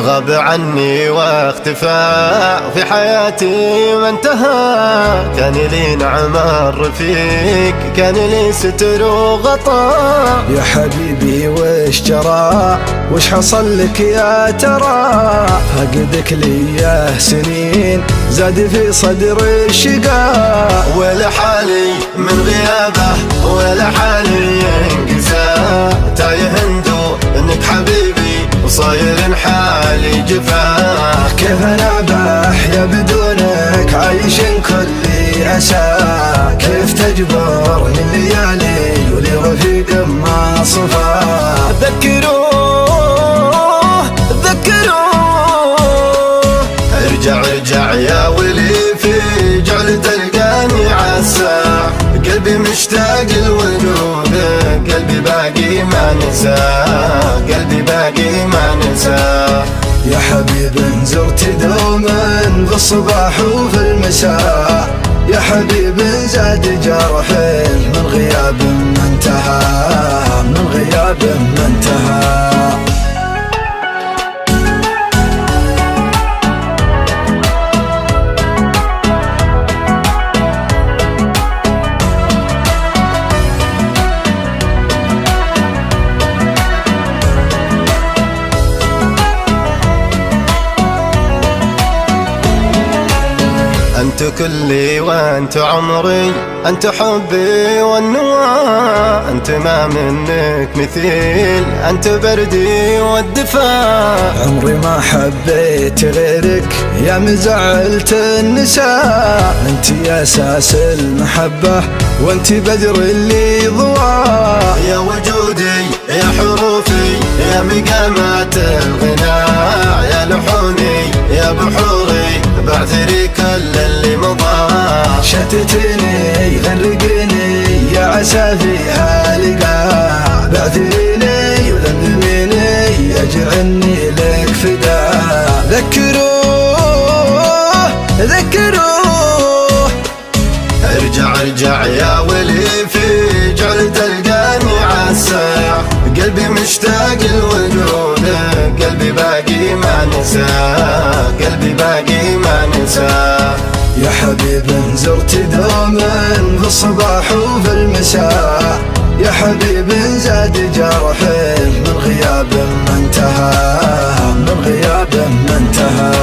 غاب عني واختفى في حياتي ما انتهى. كان لي نعم الرفيق، كان لي ستر وغطاء. يا حبيبي وش جرى، وش حصل لك يا ترى؟ فقدك لي سنين زاد في صدر الشقاء. ولا حالي من غيابه ولا حالي ينقسى. تايه هندو انك حبيبي وصاير حالي جفاه. كيف انا بحيا بدونك عايش كل اسى؟ كيف تجبرني الليالي ولي رفيق ما صفاه؟ ذكروه ارجع يا ولي في جعل تلقاني عسى. قلبي مشتاق لوجودك، قلبي باقي ما نسى، قلبي باقي ما نسى. يا حبيب زرت دوما بالصباح وفي المساء. يا حبيب زاد جرح من غياب ما انتهى، من غياب ما انتهى. أنت كلي وأنت عمري، أنت حبي والنوى. أنت ما منك مثيل، أنت بردي والدفاء. عمري ما حبيت غيرك يا مزعلت النساء. أنت يا أساس المحبة وأنت بدر اللي ضواء. يا وجودي يا حروفي يا مقامات الغناء. يا لحوني يا بحوري بعثري كل اللي مضى. شتتني غرقني يا عسى فيها لقاء. بعثريني ولملميني اجعلني لك فداء. ذكروه ارجع يا ولي في جعل تلقاني عسى. قلبي مشتاق لوجودك، قلبي باقي ما نسى، قلبي باقي ما نسى. يا حبيب زرت دوما في الصباح وفي المساء. يا حبيب زاد جرح من غياب ما انتهى، من غياب ما انتهى.